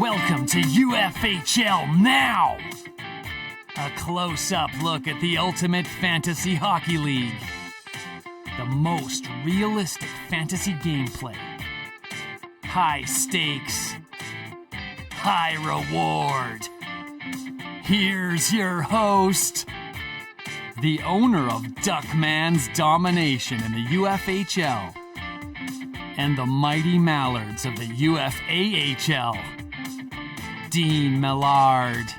Welcome to UFHL Now! A close-up look at the ultimate fantasy hockey league. The most realistic fantasy gameplay. High stakes. High reward. Here's your host, the owner of Duckman's domination in the UFHL, and the mighty Mallards of the UFAHL, Dean Millard.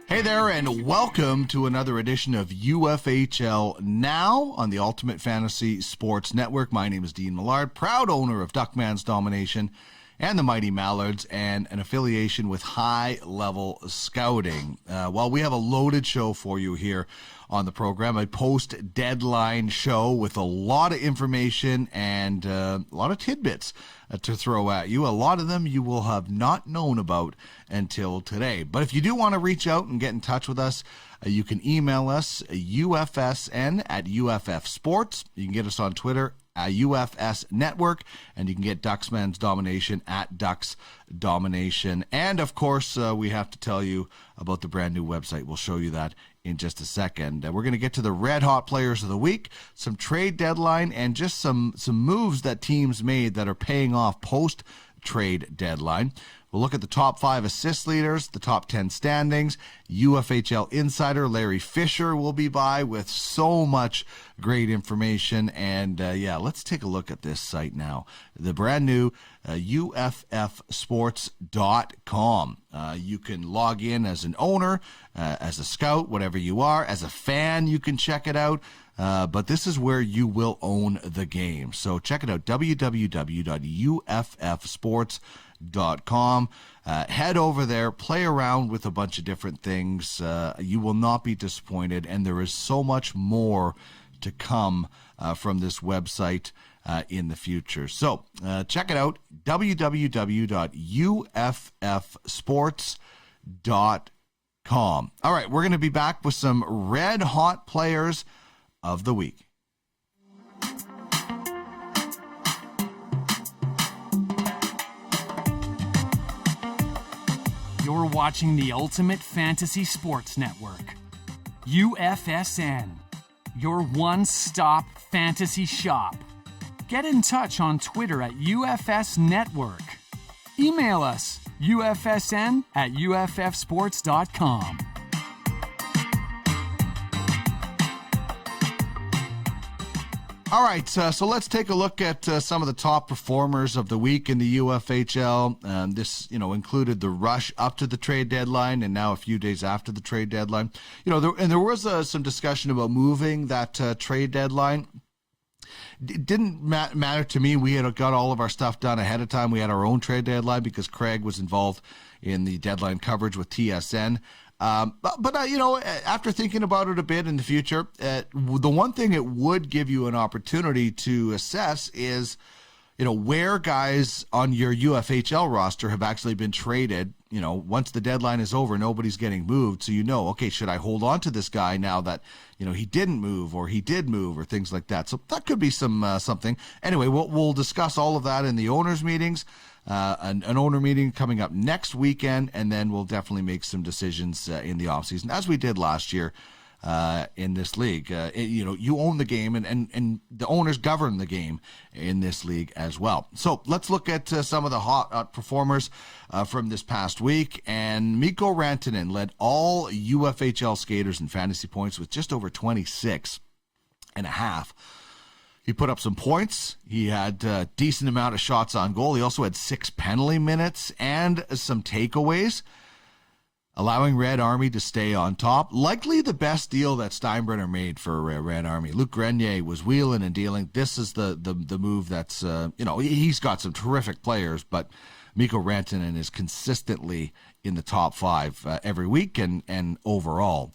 Hey there, and welcome to another edition of UFHL Now on the Ultimate Fantasy Sports Network. My name is Dean Millard, proud owner of Duckman's Domination and the Mighty Mallards, and an affiliation with High Level Scouting. Well, we have a loaded show for you here on the program, a post-deadline show with a lot of information and a lot of tidbits to throw at you. A lot of them you will have not known about until today. But if you do want to reach out and get in touch with us, you can email us, UFSN at UFF Sports. You can get us on Twitter, UFS Network, and you can get Ducksman's Domination at Ducks Domination. And of course, we have to tell you about the brand new website. We'll show you that in just a second. We're going to get to the red hot players of the week, some trade deadline, and just some moves that teams made that are paying off post trade deadline. We'll look at the top 5 assist leaders, the top 10 standings. UFHL Insider Larry Fisher will be by with so much great information. And let's take a look at this site now. The brand new UFFsports.com. You can log in as an owner, as a scout, whatever you are. As a fan, you can check it out. But this is where you will own the game. So check it out, www.uffsports.com. Head over there, play around with a bunch of different things. You will not be disappointed, and there is so much more to come from this website in the future. So check it out, www.uffsports.com. All right, we're going to be back with some red hot players of the week. You're watching the Ultimate Fantasy Sports Network, UFSN, your one-stop fantasy shop. Get in touch on Twitter at UFS Network. Email us, UFSN at UFFsports.com. All right, so let's take a look at some of the top performers of the week in the UFHL. This, included the rush up to the trade deadline and now a few days after the trade deadline. There was some discussion about moving that trade deadline. It didn't matter to me. We had got all of our stuff done ahead of time. We had our own trade deadline because Craig was involved in the deadline coverage with TSN. But after thinking about it a bit in the future, the one thing it would give you an opportunity to assess is, where guys on your UFHL roster have actually been traded. Once the deadline is over, nobody's getting moved. So, okay, should I hold on to this guy now that, he didn't move or he did move or things like that. So that could be something. Anyway, we'll discuss all of that in the owners' meetings. An owner meeting coming up next weekend, and then we'll definitely make some decisions in the offseason, as we did last year in this league. You own the game, and the owners govern the game in this league as well. So let's look at some of the hot performers from this past week. And Mikko Rantanen led all UFHL skaters in fantasy points with just over 26 and a half. He put up some points. He had a decent amount of shots on goal. He also had 6 penalty minutes and some takeaways, allowing Red Army to stay on top. Likely the best deal that Steinbrenner made for Red Army. Luc Grenier was wheeling and dealing. This is the move that's, he's got some terrific players, but Mikko Rantanen is consistently in the top 5 every week and overall.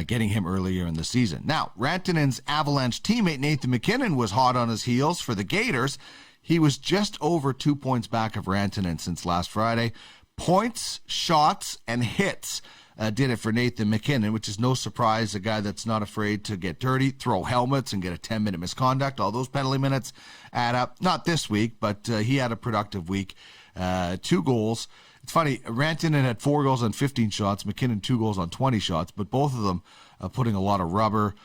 Getting him earlier in the season. Now, Rantanen's Avalanche teammate Nathan McKinnon was hot on his heels for the Gators. He was just over 2 points back of Rantanen since last Friday. Points, shots, and hits did it for Nathan McKinnon, which is no surprise. A guy that's not afraid to get dirty, throw helmets, and get a 10-minute misconduct. All those penalty minutes add up. Not this week, but he had a productive week. 2 goals. It's funny, Rantanen had 4 goals on 15 shots, McKinnon 2 goals on 20 shots, but both of them putting a lot of rubber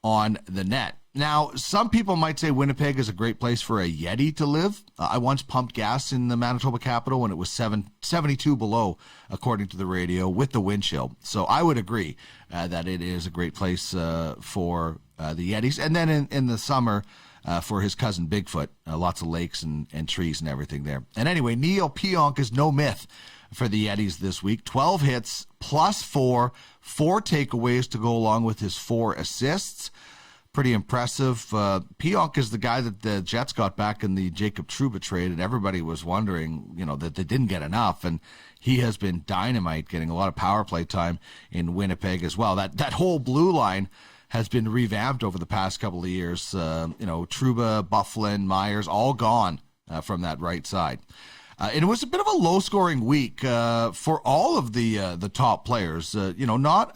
on the net. Now, some people might say Winnipeg is a great place for a Yeti to live. I once pumped gas in the Manitoba capital when it was 72 below, according to the radio, with the wind chill. So I would agree that it is a great place for the Yetis. And then in the summer, for his cousin Bigfoot, lots of lakes and trees and everything there. And anyway, Neil Pionk is no myth for the Yetis this week. 12 hits, plus 4 takeaways to go along with his 4 assists. Pretty impressive. Pionk is the guy that the Jets got back in the Jacob Trouba trade, and everybody was wondering, that they didn't get enough, and he has been dynamite, getting a lot of power play time in Winnipeg as well. That whole blue line has been revamped over the past couple of years. Trouba, Bufflin, Myers, all gone from that right side. And it was a bit of a low-scoring week for all of the top players. Not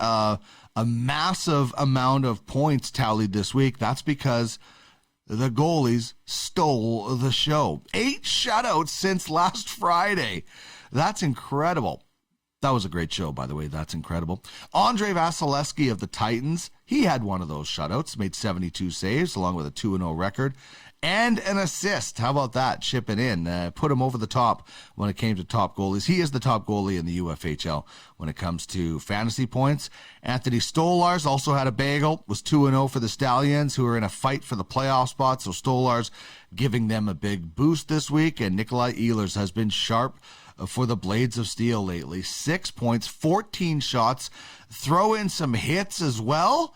a massive amount of points tallied this week. That's because the goalies stole the show. 8 shutouts since last Friday. That's incredible. That was a great show, by the way. That's incredible. Andrei Vasilevsky of the Titans, he had one of those shutouts, made 72 saves, along with a 2-0 record. And an assist. How about that? Chipping in. Put him over the top when it came to top goalies. He is the top goalie in the UFHL when it comes to fantasy points. Anthony Stolarz also had a bagel. Was 2-0 for the Stallions, who are in a fight for the playoff spot. So Stolarz giving them a big boost this week. And Nikolai Ehlers has been sharp for the Blades of Steel lately. 6 points, 14 shots. Throw in some hits as well.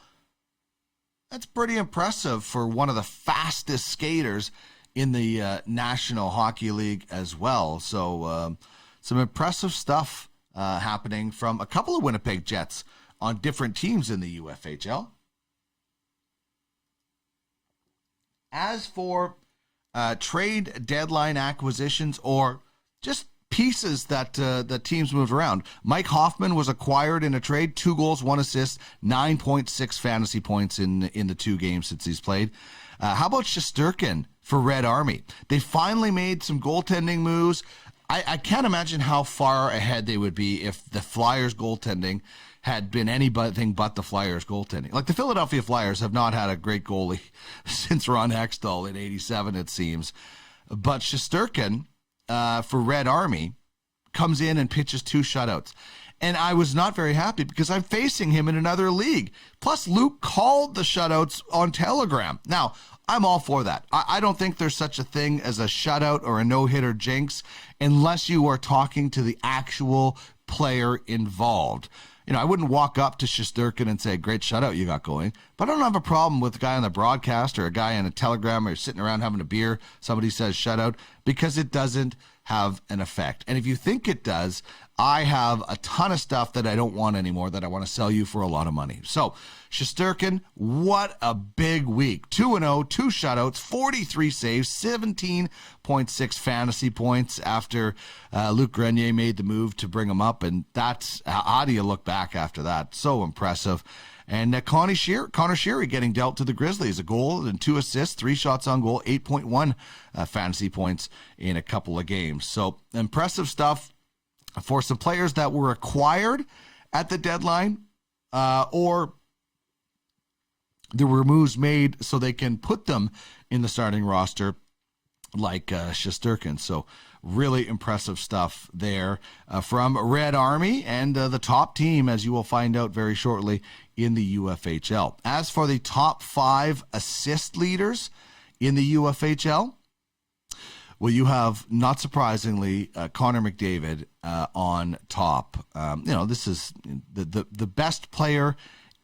That's pretty impressive for one of the fastest skaters in the National Hockey League as well. So some impressive stuff happening from a couple of Winnipeg Jets on different teams in the UFHL. As for trade deadline acquisitions or just pieces that teams move around. Mike Hoffman was acquired in a trade, 2 goals, 1 assist, 9.6 fantasy points in the 2 games since he's played. How about Shesterkin for Red Army? They finally made some goaltending moves. I can't imagine how far ahead they would be if the Flyers goaltending had been anything but the Flyers goaltending. Like the Philadelphia Flyers have not had a great goalie since Ron Hextall in 87, it seems. But Shesterkin for Red Army comes in and pitches 2 shutouts. And I was not very happy because I'm facing him in another league. Plus, Luke called the shutouts on Telegram. Now, I'm all for that. I don't think there's such a thing as a shutout or a no-hitter jinx unless you are talking to the actual player involved. I wouldn't walk up to Shesterkin and say, great shutout you got going. But I don't have a problem with a guy on the broadcast or a guy on a telegram or sitting around having a beer. Somebody says shutout because it doesn't have an effect. And if you think it does, I have a ton of stuff that I don't want anymore that I want to sell you for a lot of money. So Shesterkin, what a big week. 2-0, 2 shutouts, 43 saves, 17.6 fantasy points after Luc Grenier made the move to bring him up. And that's, how do you look back after that? So impressive. And Connor Sheary getting dealt to the Grizzlies. A goal and 2 assists, 3 shots on goal, 8.1 fantasy points in a couple of games. So impressive stuff for some players that were acquired at the deadline or there were moves made so they can put them in the starting roster like Shesterkin. So really impressive stuff there from Red Army and the top team, as you will find out very shortly, in the UFHL. As for the top 5 assist leaders in the UFHL, well, you have, not surprisingly, Connor McDavid on top. This is the best player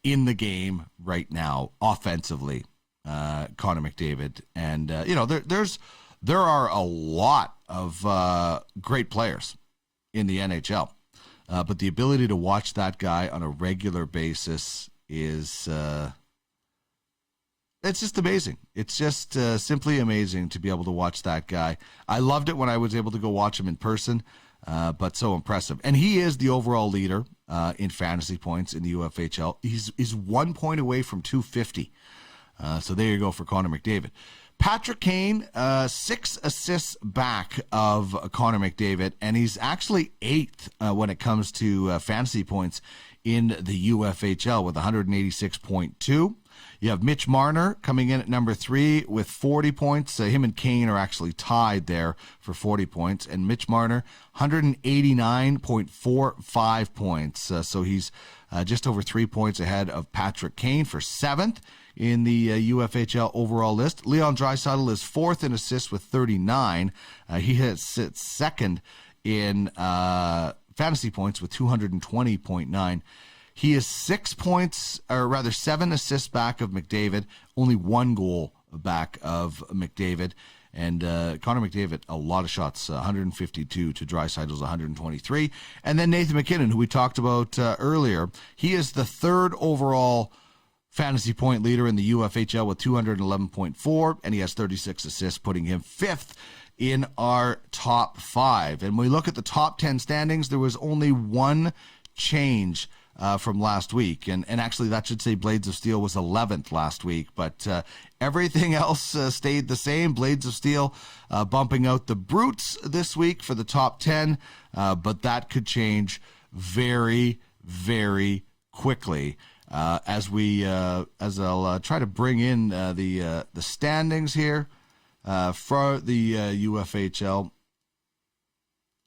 in the game right now, offensively, Connor McDavid. And, there are a lot of great players in the NHL. But the ability to watch that guy on a regular basis is... it's just amazing. It's just simply amazing to be able to watch that guy. I loved it when I was able to go watch him in person. but so impressive. And he is the overall leader in fantasy points in the UFHL. He's 1 point away from 250. So there you go for Connor McDavid. Patrick Kane, 6 assists back of Connor McDavid, and he's actually 8th when it comes to fantasy points in the UFHL with 186.2. You have Mitch Marner coming in at number 3 with 40 points. Him and Kane are actually tied there for 40 points. And Mitch Marner, 189.45 points. So he's just over 3 points ahead of Patrick Kane for 7th in the UFHL overall list. Leon Draisaitl is 4th in assists with 39. He sits 2nd in fantasy points with 220.9. He is 7 assists back of McDavid, only 1 goal back of McDavid. And Connor McDavid, a lot of shots, 152 to Draisaitl's 123. And then Nathan MacKinnon, who we talked about earlier, he is the 3rd overall fantasy point leader in the UFHL with 211.4, and he has 36 assists, putting him 5th in our top 5. And when we look at the top 10 standings, there was only 1 change from last week. And actually, that should say Blades of Steel was 11th last week, but everything else stayed the same. Blades of Steel bumping out the Brutes this week for the top 10, but that could change very, very quickly. As I'll try to bring in the standings here for the UFHL,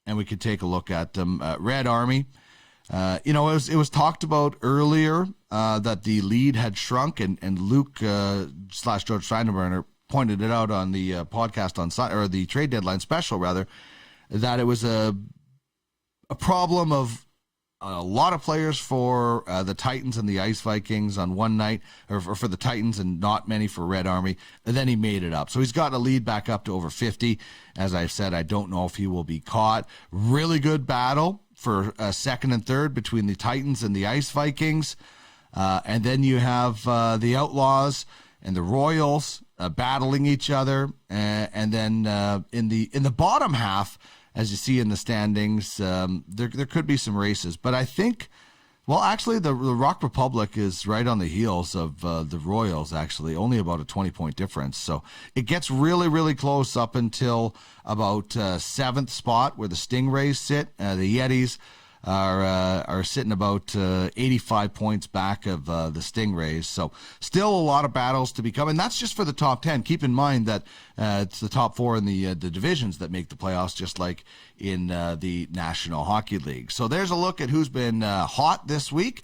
and we could take a look at them. Red Army, it was talked about earlier that the lead had shrunk, and Luke / George Steinberner pointed it out on the podcast or the trade deadline special rather, that it was a problem of a lot of players for the Titans and the Ice Vikings on one night, or for the Titans, and not many for Red Army. And then he made it up. So he's got a lead back up to over 50. As I've said, I don't know if he will be caught. Really good battle for 2nd and 3rd between the Titans and the Ice Vikings. And then you have the Outlaws and the Royals battling each other. And then in the bottom half, as you see in the standings, there could be some races. But I think, well, actually, the Rock Republic is right on the heels of the Royals, actually, only about a 20-point difference. So it gets really, really close up until about 7th spot where the Stingrays sit. The Yetis are sitting about 85 points back of the Stingrays. So still a lot of battles to become, and that's just for the top 10. Keep in mind that it's the top 4 in the divisions that make the playoffs, just like in the National Hockey League. So there's a look at who's been hot this week,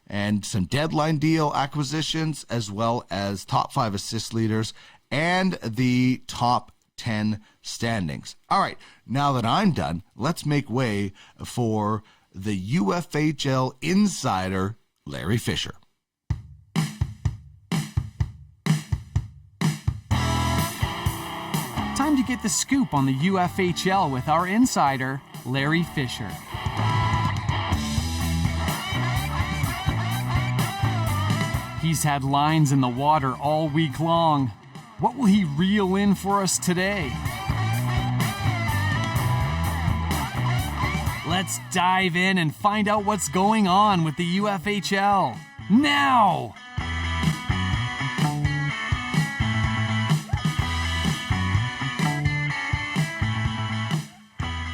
and some deadline deal acquisitions, as well as top 5 assist leaders and the top 10 standings. All right, now that I'm done, let's make way for the UFHL Insider Larry Fisher. Time to get the scoop on the UFHL with our insider, Larry Fisher. He's had lines in the water all week long. What will he reel in for us today? Let's dive in and find out what's going on with the UFHL now.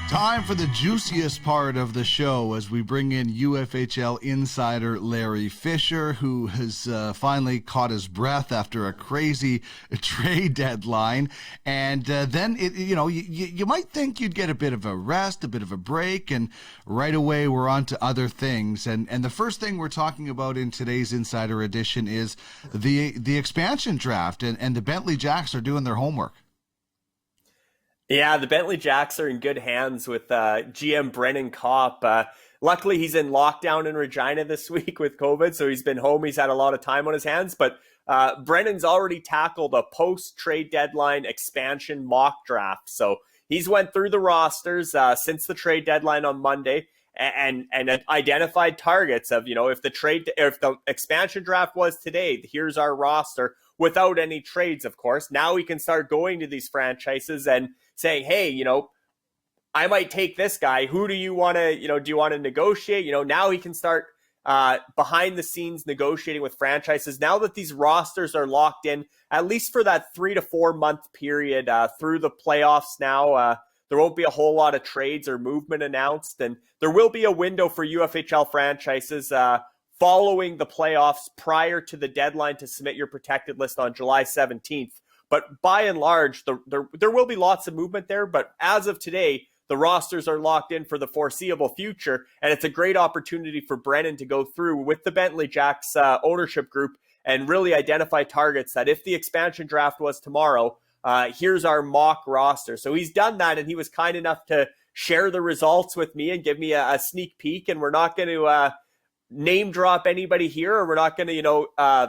Time for the juiciest part of the show as we bring in UFHL insider Larry Fisher, who has finally caught his breath after a crazy trade deadline. And then, you might think you'd get a bit of a rest, a bit of a break, and right away we're on to other things. And the first thing we're talking about in today's Insider Edition is the expansion draft, and the Bentley Jacks are doing their homework. Yeah, the Bentley Jacks are in good hands with GM Brennan Kopp. Luckily, he's in lockdown in Regina this week with COVID, so he's been home. He's had a lot of time on his hands, but Brennan's already tackled a post-trade deadline expansion mock draft. So he's went through the rosters since the trade deadline on Monday and identified targets of, if the expansion draft was today, here's our roster without any trades, of course. Now we can start going to these franchises and saying, hey, I might take this guy. Who do you want to, do you want to negotiate? Now he can start behind the scenes negotiating with franchises. Now that these rosters are locked in, at least for that 3 to 4 month period through the playoffs now, there won't be a whole lot of trades or movement announced. And there will be a window for UFHL franchises following the playoffs prior to the deadline to submit your protected list on July 17th. But by and large, there will be lots of movement there. But as of today, the rosters are locked in for the foreseeable future, and it's a great opportunity for Brennan to go through with the Bentley Jacks ownership group and really identify targets that if the expansion draft was tomorrow, here's our mock roster. So he's done that, and he was kind enough to share the results with me and give me a sneak peek, and we're not going to name drop anybody here, or we're not going to,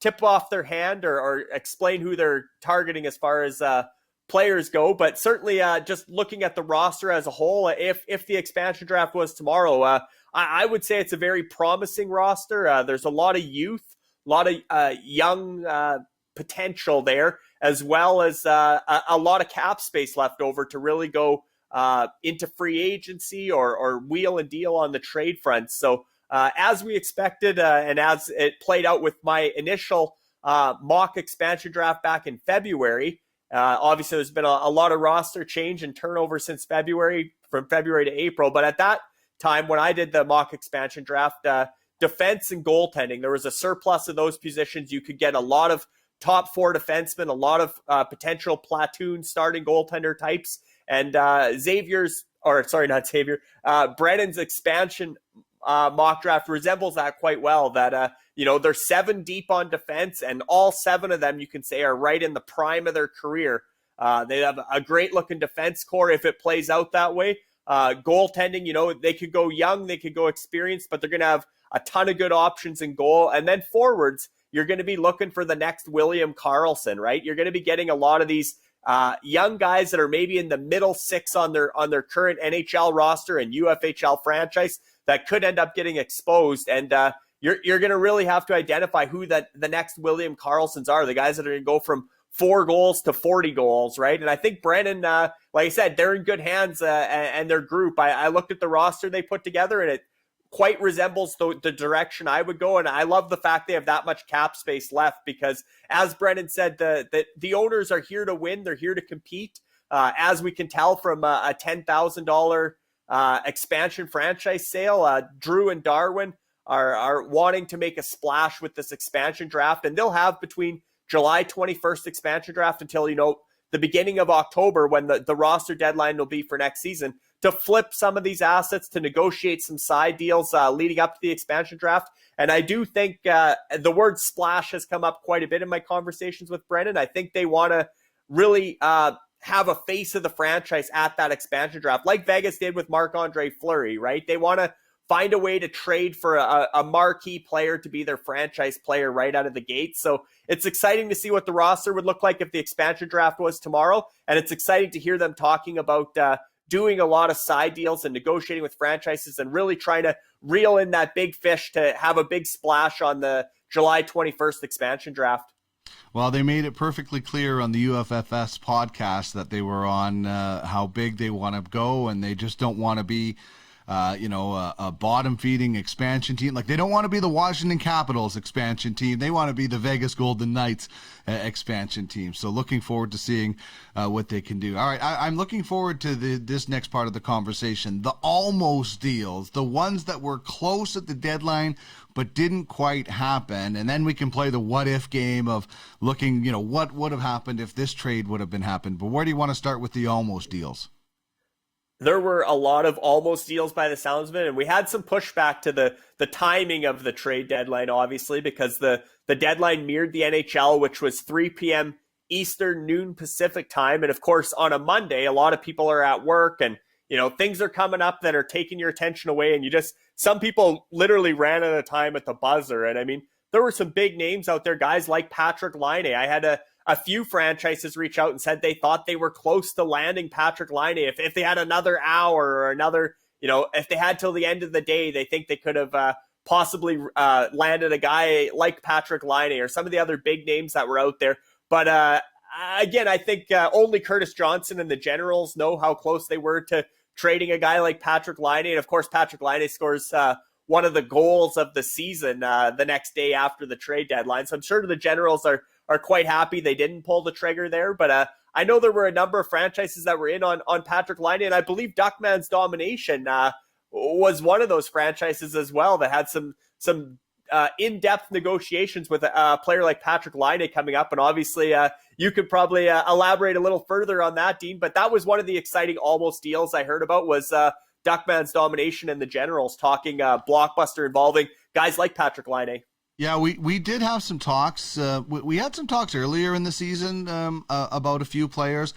tip off their hand or explain who they're targeting as far as players go, but certainly just looking at the roster as a whole, if the expansion draft was tomorrow, I would say it's a very promising roster. There's a lot of youth, a lot of young potential there, as well as a lot of cap space left over to really go into free agency or wheel and deal on the trade front. So as we expected, and as it played out with my initial mock expansion draft back in February, obviously there's been a lot of roster change and turnover since February, from February to April. But at that time, when I did the mock expansion draft, defense and goaltending, there was a surplus of those positions. You could get a lot of top 4 defensemen, a lot of potential platoon starting goaltender types. And Brennan's expansion mock draft resembles that quite well, that they're 7 deep on defense, and all 7 of them you can say are right in the prime of their career. They have a great looking defense core if it plays out that way. Goaltending, they could go young, they could go experienced, but they're going to have a ton of good options in goal. And then forwards, you're going to be looking for the next William Karlsson, right? You're going to be getting a lot of these young guys that are maybe in the middle 6 on their current NHL roster and UFHL franchise that could end up getting exposed. And you're going to really have to identify who the next William Karlssons are, the guys that are going to go from 4 goals to 40 goals, right? And I think Brennan, like I said, they're in good hands, and their group. I looked at the roster they put together, and it quite resembles the direction I would go. And I love the fact they have that much cap space left, because as Brennan said, the owners are here to win. They're here to compete. As we can tell from a $10,000 expansion franchise sale, Drew and Darwin are wanting to make a splash with this expansion draft, and they'll have between July 21st expansion draft until, the beginning of October, when the roster deadline will be for next season, to flip some of these assets, to negotiate some side deals leading up to the expansion draft. And I do think the word splash has come up quite a bit in my conversations with Brennan. I think they want to really have a face of the franchise at that expansion draft, like Vegas did with Marc-Andre Fleury, right? They want to find a way to trade for a marquee player to be their franchise player right out of the gate. So it's exciting to see what the roster would look like if the expansion draft was tomorrow. And it's exciting to hear them talking about doing a lot of side deals and negotiating with franchises and really trying to reel in that big fish to have a big splash on the July 21st expansion draft. Well, they made it perfectly clear on the UFFS podcast that they were on how big they want to go, and they just don't want to be a bottom-feeding expansion team. Like, they don't want to be the Washington Capitals expansion team. They want to be the Vegas Golden Knights expansion team. So looking forward to seeing what they can do. All right, I'm looking forward to this next part of the conversation, the almost deals, the ones that were close at the deadline but didn't quite happen. And then we can play the what-if game of looking, what would have happened if this trade would have been happened. But where do you want to start with the almost deals? There were a lot of almost deals by the sounds of it, and we had some pushback to the timing of the trade deadline, obviously, because the deadline mirrored the NHL, which was 3 p.m. Eastern, noon Pacific time. And of course, on a Monday, a lot of people are at work, and things are coming up that are taking your attention away, and some people literally ran out of time at the buzzer. And I mean, there were some big names out there, guys like Patrick Laine. I had a few franchises reach out and said they thought they were close to landing Patrick Laine. If they had another hour or another, if they had till the end of the day, they think they could have possibly landed a guy like Patrick Laine or some of the other big names that were out there. But again, I think only Curtis Johnson and the Generals know how close they were to trading a guy like Patrik Laine. And of course, Patrik Laine scores one of the goals of the season the next day after the trade deadline. So I'm sure the Generals are quite happy they didn't pull the trigger there. But I know there were a number of franchises that were in on Patrik Laine, and I believe Duckman's Domination was one of those franchises as well that had some in-depth negotiations with a player like Patrik Laine coming up. And obviously, you could probably elaborate a little further on that, Dean. But that was one of the exciting almost deals I heard about was Duckman's Domination and the Generals talking blockbuster involving guys like Patrik Laine. Yeah, we did have some talks. We had some talks earlier in the season about a few players.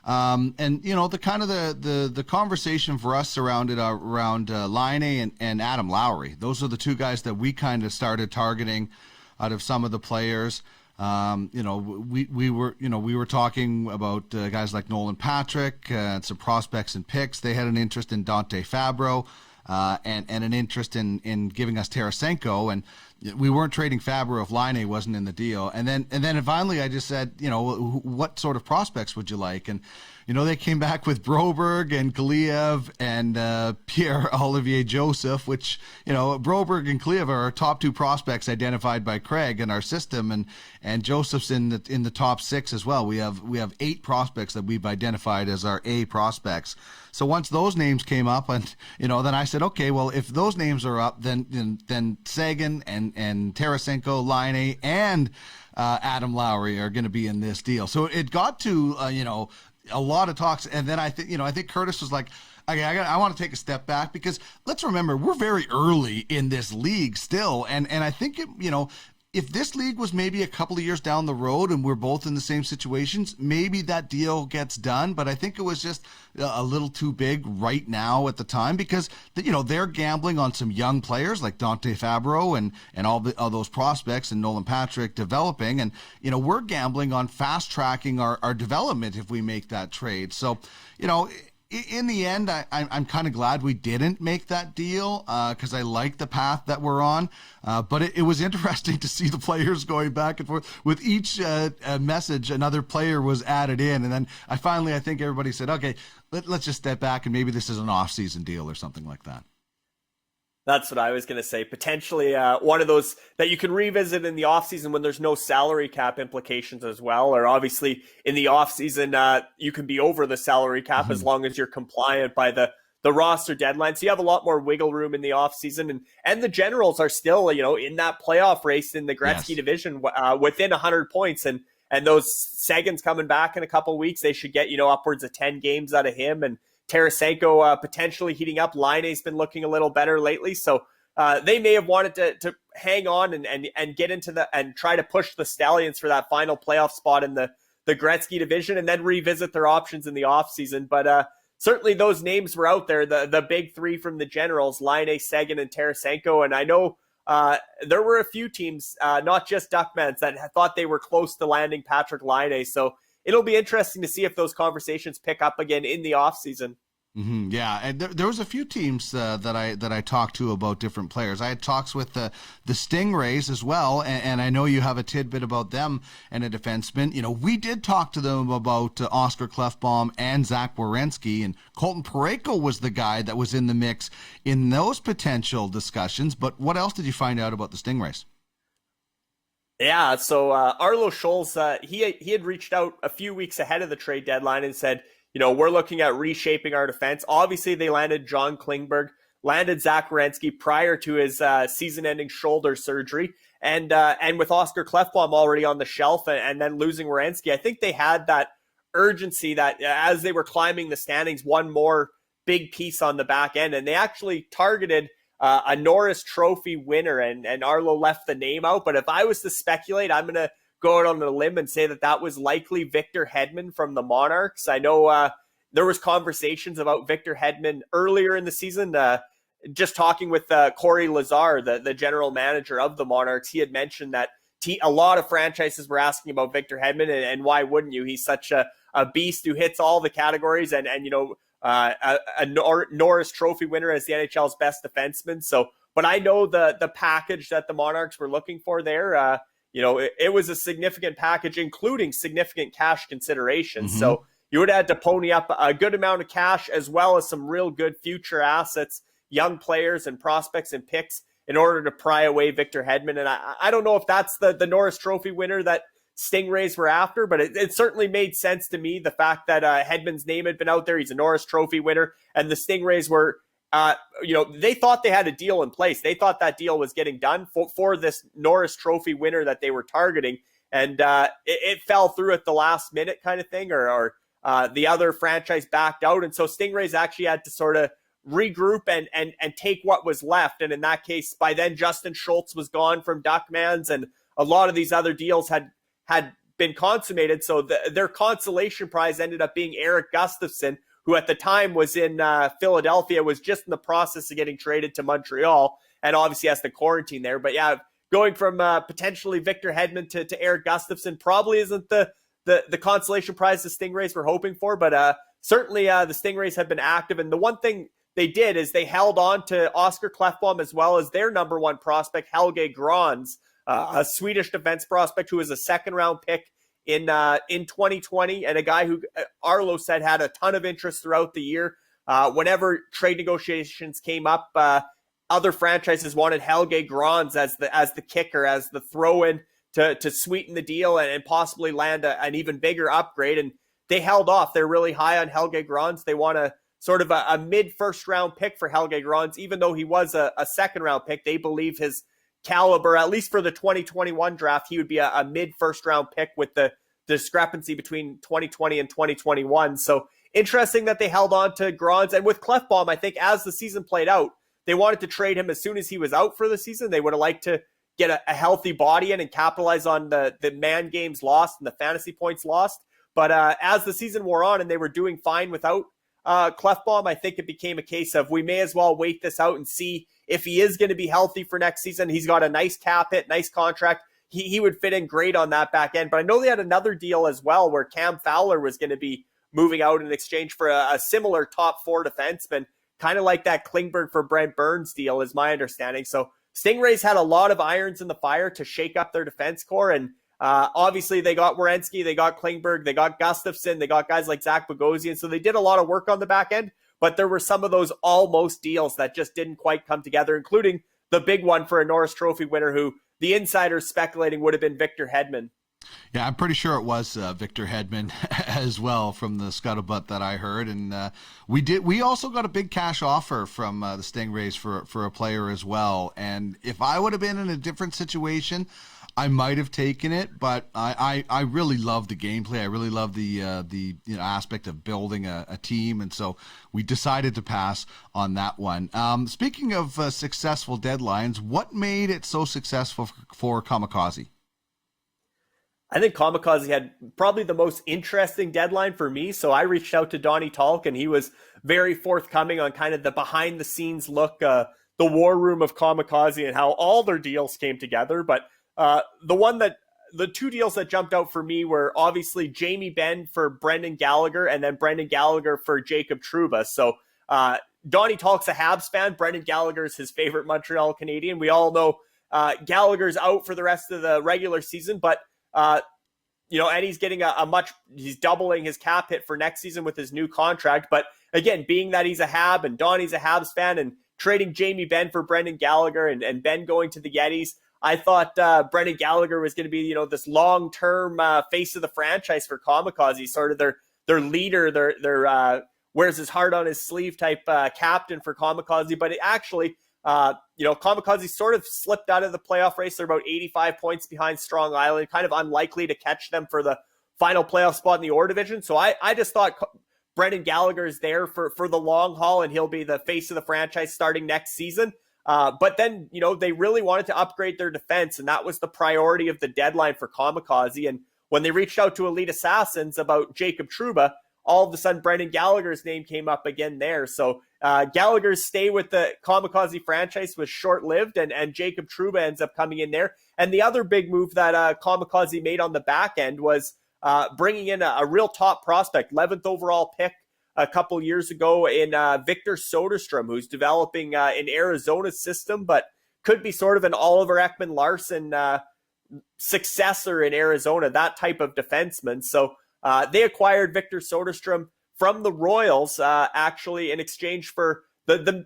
And you know, the conversation for us surrounded around Laine and Adam Lowry. Those are the two guys that we kind of started targeting out of some of the players. You know, we were talking about guys like Nolan Patrick and some prospects and picks. They had an interest in Dante Fabro and an interest in giving us Tarasenko, and we weren't trading Fabro if Laine wasn't in the deal. And then finally I just said, you know, what sort of prospects would you like? And, you know, they came back with Broberg and Kaliev and Pierre-Olivier Joseph, which, you know, Broberg and Kaliev are our top two prospects identified by Craig in our system, and Joseph's in the top six as well. We have 8 prospects that we've identified as our A prospects. So once those names came up, and you know, then I said, okay, well, if those names are up, then Sagan and Tarasenko, Laine, and Adam Lowry are going to be in this deal. So it got to you know, a lot of talks, and then I think Curtis was like, okay, I want to take a step back, because let's remember, we're very early in this league still, and I think you know, if this league was maybe a couple of years down the road and we're both in the same situations, maybe that deal gets done. But I think it was just a little too big right now at the time, because, you know, they're gambling on some young players like Dante Fabro and all those prospects and Nolan Patrick developing. And, you know, we're gambling on fast tracking our development if we make that trade. So, you know, in the end, I'm kind of glad we didn't make that deal, because I like the path that we're on. But it was interesting to see the players going back and forth. With each message, another player was added in. And then I think everybody said, okay, let's just step back, and maybe this is an off-season deal or something like that. That's what I was going to say. Potentially one of those that you can revisit in the offseason when there's no salary cap implications as well. Or obviously in the offseason, you can be over the salary cap as long as you're compliant by the roster deadline. So you have a lot more wiggle room in the offseason. And the Generals are still, you know, in that playoff race in the Gretzky division within 100 points. And those Sagan's coming back in a couple of weeks. They should get, you know, upwards of 10 games out of him. And Tarasenko potentially heating up. Laine's been looking a little better lately. So they may have wanted to hang on and get into and try to push the Stallions for that final playoff spot in the Gretzky division, and then revisit their options in the offseason. But certainly those names were out there, the big three from the Generals, Laine, Sagan, and Tarasenko. And I know there were a few teams, not just Duckmans, that thought they were close to landing Patrik Laine. So it'll be interesting to see if those conversations pick up again in the offseason. Yeah, and there was a few teams that I talked to about different players. I had talks with the Stingrays as well, and I know you have a tidbit about them and a defenseman. You know, we did talk to them about Oscar Klefbom and Zach Werenski, and Colton Parayko was the guy that was in the mix in those potential discussions. But what else did you find out about the Stingrays? Yeah, so Arlo Scholz, he had reached out a few weeks ahead of the trade deadline and said, you know, we're looking at reshaping our defense. Obviously, they landed John Klingberg, landed Zach Werenski prior to his season-ending shoulder surgery, and with Oscar Klefbom already on the shelf, and then losing Werenski, I think they had that urgency that as they were climbing the standings, one more big piece on the back end, and they actually targeted a Norris Trophy winner, and Arlo left the name out. But if I was to speculate, I'm going to go out on a limb and say that was likely Victor Hedman from the Monarchs. I know there was conversations about Victor Hedman earlier in the season. Just talking with Corey Lazar, the general manager of the Monarchs, he had mentioned that a lot of franchises were asking about Victor Hedman, and why wouldn't you? He's such a beast who hits all the categories, and you know, a Norris Trophy winner as the NHL's best defenseman. So, but I know the package that the Monarchs were looking for there. it was a significant package, including significant cash considerations. So you would have had to pony up a good amount of cash as well as some real good future assets, young players and prospects and picks in order to pry away Victor Hedman. And I don't know if that's the Norris Trophy winner that Stingrays were after, but it certainly made sense to me, the fact that Hedman's name had been out there. He's a Norris Trophy winner, and the Stingrays were, they thought they had a deal in place. They thought that deal was getting done for this Norris Trophy winner that they were targeting, and it fell through at the last minute kind of thing, or the other franchise backed out, and so Stingrays actually had to sort of regroup and take what was left. And in that case, by then Justin Schultz was gone from Duckmans, and a lot of these other deals had been consummated. So their consolation prize ended up being Eric Gustafsson, who at the time was in Philadelphia, was just in the process of getting traded to Montreal, and obviously has to quarantine there. But yeah, going from potentially Victor Hedman to Eric Gustafsson probably isn't the consolation prize the Stingrays were hoping for, but certainly the Stingrays have been active. And the one thing they did is they held on to Oscar Klefbom as well as their number one prospect, Helge Grans, a Swedish defense prospect who was a second-round pick in 2020, and a guy who Arlo said had a ton of interest throughout the year. Whenever trade negotiations came up, other franchises wanted Helge Grans as the kicker, as the throw-in to sweeten the deal and possibly land an even bigger upgrade. And they held off. They're really high on Helge Grans. They want a sort of a mid-first round pick for Helge Grans, even though he was a second-round pick. They believe his caliber, at least for the 2021 draft, he would be a mid-first round pick with the discrepancy between 2020 and 2021. So interesting that they held on to Grans. And with Klefbom, I think as the season played out, they wanted to trade him as soon as he was out for the season. They would have liked to get a healthy body in and capitalize on the man games lost and the fantasy points lost. But as the season wore on and they were doing fine without Klefbom, I think it became a case of we may as well wait this out and see if he is going to be healthy for next season. He's got a nice cap hit, nice contract. He would fit in great on that back end. But I know they had another deal as well where Cam Fowler was going to be moving out in exchange for a similar top four defenseman, kind of like that Klingberg for Brent Burns deal is my understanding. So Stingrays had a lot of irons in the fire to shake up their defense core. And obviously they got Werenski, they got Klingberg, they got Gustafsson, they got guys like Zach Bogosian. So they did a lot of work on the back end, but there were some of those almost deals that just didn't quite come together, including the big one for a Norris Trophy winner who the insiders speculating would have been Victor Hedman. Yeah, I'm pretty sure it was Victor Hedman as well from the scuttlebutt that I heard. And we also got a big cash offer from the Stingrays for a player as well. And if I would have been in a different situation, I might have taken it, but I really love the gameplay. I really love the aspect of building a team, and so we decided to pass on that one. Speaking of successful deadlines, what made it so successful for Kamikaze? I think Kamikaze had probably the most interesting deadline for me. So I reached out to Donnie Talk, and he was very forthcoming on kind of the behind-the-scenes look, the war room of Kamikaze and how all their deals came together. But the two deals that jumped out for me were obviously Jamie Benn for Brendan Gallagher and then Brendan Gallagher for Jacob Trouba. So Donnie Talk's a Habs fan. Brendan Gallagher is his favorite Montreal Canadian. We all know Gallagher's out for the rest of the regular season, but and he's getting he's doubling his cap hit for next season with his new contract. But again, being that he's a Hab and Donnie's a Habs fan, and trading Jamie Benn for Brendan Gallagher and Ben going to the Yetis, I thought Brendan Gallagher was going to be, this long-term face of the franchise for Kamikaze, sort of their leader, their wears his heart on his sleeve type captain for Kamikaze. But it actually, Kamikaze sort of slipped out of the playoff race. They're about 85 points behind Strong Island, kind of unlikely to catch them for the final playoff spot in the Ore division. So I just thought Brendan Gallagher is there for the long haul, and he'll be the face of the franchise starting next season. But then, they really wanted to upgrade their defense, and that was the priority of the deadline for Kamikaze. And when they reached out to Elite Assassins about Jacob Trouba, all of a sudden Brendan Gallagher's name came up again there. So Gallagher's stay with the Kamikaze franchise was short-lived, and Jacob Trouba ends up coming in there. And the other big move that Kamikaze made on the back end was bringing in a real top prospect, 11th overall pick a couple years ago in Victor Soderstrom, who's developing in Arizona's system, but could be sort of an Oliver Ekman-Larsson successor in Arizona, that type of defenseman. So they acquired Victor Soderstrom from the Royals, actually in exchange for the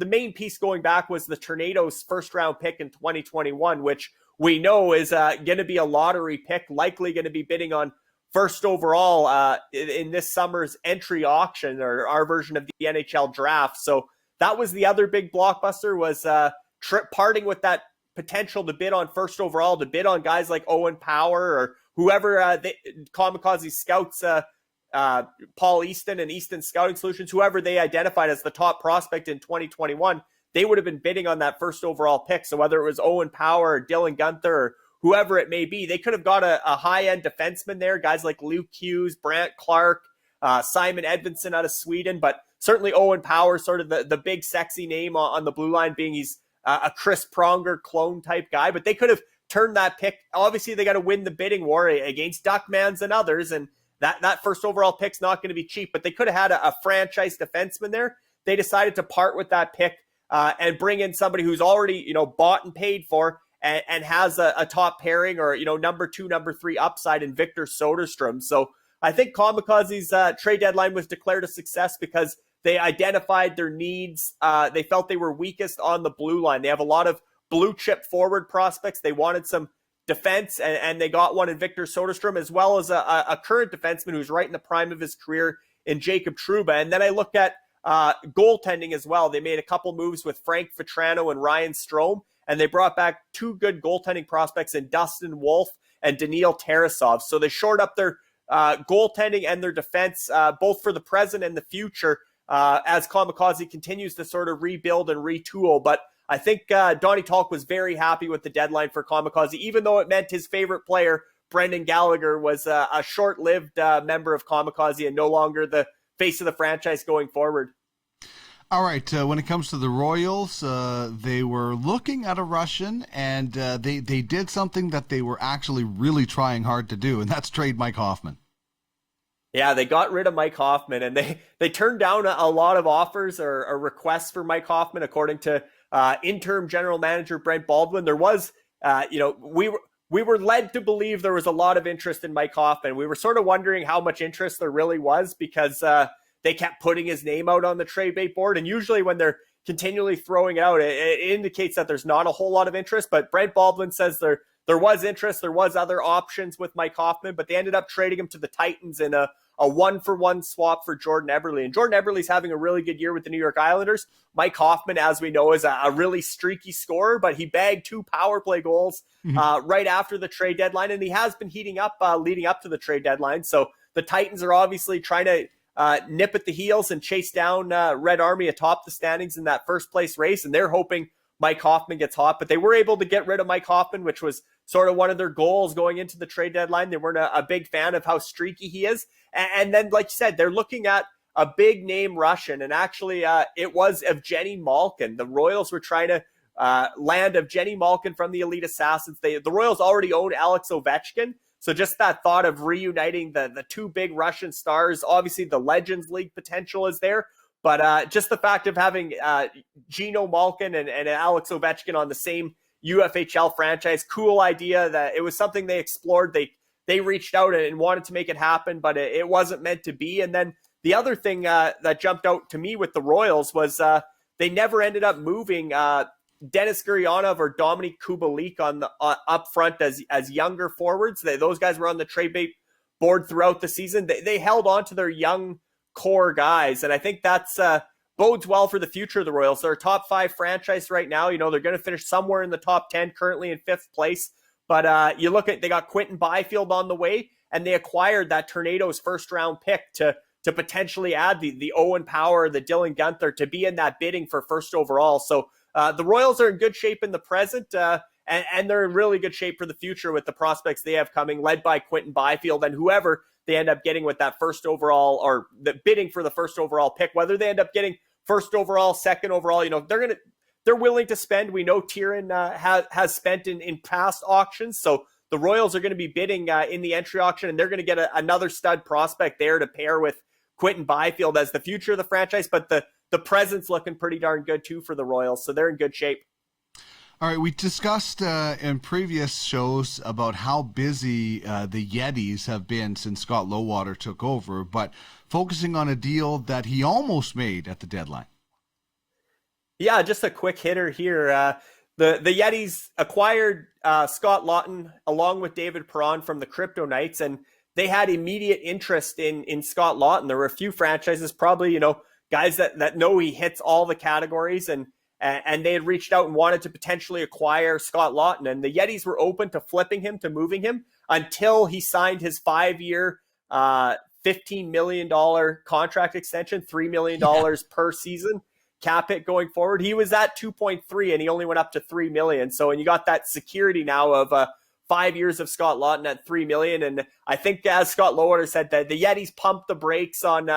main piece going back was the Tornadoes' first round pick in 2021, which we know is going to be a lottery pick, likely going to be bidding on first overall in this summer's entry auction, or our version of the NHL draft. So that was the other big blockbuster, was parting with that potential to bid on first overall, to bid on guys like Owen Power or whoever Kamikaze Scouts, Paul Easton and Easton Scouting Solutions, whoever they identified as the top prospect in 2021, they would have been bidding on that first overall pick. So whether it was Owen Power or Dylan Guenther or whoever it may be, they could have got a high-end defenseman there, guys like Luke Hughes, Brant Clark, Simon Edvinsson out of Sweden, but certainly Owen Power, sort of the big sexy name on the blue line, being he's a Chris Pronger clone type guy, but they could have turned that pick. Obviously, they got to win the bidding war against Duckmans and others, and that first overall pick's not going to be cheap, but they could have had a franchise defenseman there. They decided to part with that pick and bring in somebody who's already, bought and paid for and has a top pairing or, number 2, number 3 upside in Victor Soderstrom. So I think Kamikaze's trade deadline was declared a success because they identified their needs. They felt they were weakest on the blue line. They have a lot of blue chip forward prospects. They wanted some defense, and they got one in Victor Soderstrom, as well as a current defenseman who's right in the prime of his career in Jacob Trouba. And then I look at goaltending as well. They made a couple moves with Frank Vetrano and Ryan Strome, and they brought back 2 good goaltending prospects in Dustin Wolf and Daniil Tarasov. So they shored up their goaltending and their defense, both for the present and the future, as Kamikaze continues to sort of rebuild and retool. But I think Donnie Talk was very happy with the deadline for Kamikaze, even though it meant his favorite player, Brendan Gallagher, was a short-lived member of Kamikaze and no longer the face of the franchise going forward. All right, when it comes to the Royals, they were looking at a Russian, and they did something that they were actually really trying hard to do, and that's trade Mike Hoffman. Yeah, they got rid of Mike Hoffman, and they turned down a lot of offers or requests for Mike Hoffman, according to interim general manager Brent Baldwin. There was, we were led to believe there was a lot of interest in Mike Hoffman. We were sort of wondering how much interest there really was, because they kept putting his name out on the trade bait board. And usually when they're continually throwing it out, it indicates that there's not a whole lot of interest. But Brent Baldwin says there was interest. There was other options with Mike Hoffman, but they ended up trading him to the Titans in a 1-for-1 swap for Jordan Eberle. And Jordan Eberle's having a really good year with the New York Islanders. Mike Hoffman, as we know, is a really streaky scorer, but he bagged 2 power play goals right after the trade deadline, and he has been heating up leading up to the trade deadline. So the Titans are obviously trying to nip at the heels and chase down Red Army atop the standings in that first place race, and they're hoping Mike Hoffman gets hot. But they were able to get rid of Mike Hoffman, which was sort of one of their goals going into the trade deadline. They weren't a big fan of how streaky he is. And then, like you said, they're looking at a big name Russian, and actually it was Evgeny Malkin. The Royals were trying to land Evgeny Malkin from the Elite Assassins. The Royals already own Alex Ovechkin, so just that thought of reuniting the 2 big Russian stars, obviously the Legends League potential is there, but just the fact of having Geno Malkin and Alex Ovechkin on the same UFHL franchise, cool idea. That it was something they explored. They reached out and wanted to make it happen, but it wasn't meant to be. And then the other thing that jumped out to me with the Royals was they never ended up moving Denis Gurianov or Dominic Kubalik on the up front as younger forwards. Those guys were on the trade bait board throughout the season. They held on to their young core guys, and I think that's bodes well for the future of the Royals. They're a top 5 franchise right now. They're going to finish somewhere in the top 10, currently in 5th place. But you look at, they got Quentin Byfield on the way, and they acquired that Tornadoes first round pick to potentially add the Owen Power, the Dylan Guenther, to be in that bidding for first overall. So the Royals are in good shape in the present, and they're in really good shape for the future with the prospects they have coming, led by Quentin Byfield and whoever they end up getting with that first overall, or the bidding for the first overall pick. Whether they end up getting first overall, second overall, they're willing to spend. We know Tyrion has spent in past auctions, so the Royals are going to be bidding in the entry auction, and they're going to get another stud prospect there to pair with Quentin Byfield as the future of the franchise. But the present's looking pretty darn good too for the Royals, so they're in good shape. All right, we discussed in previous shows about how busy the Yetis have been since Scott Lowwater took over, but focusing on a deal that he almost made at the deadline. Yeah, just a quick hitter here. The Yetis acquired Scott Lawton along with David Perron from the Crypto Knights, and they had immediate interest in Scott Lawton. There were a few franchises, probably, guys that know he hits all the categories, and they had reached out and wanted to potentially acquire Scott Lawton. And the Yetis were open to flipping him, to moving him, until he signed his 5-year, $15 million contract extension, $3 million per season cap hit going forward. He was at 2.3 and he only went up to 3 million. So, and you got that security now of 5 years of Scott Lawton at 3 million. And I think, as Scott Lowwater said, that the Yetis pumped the brakes on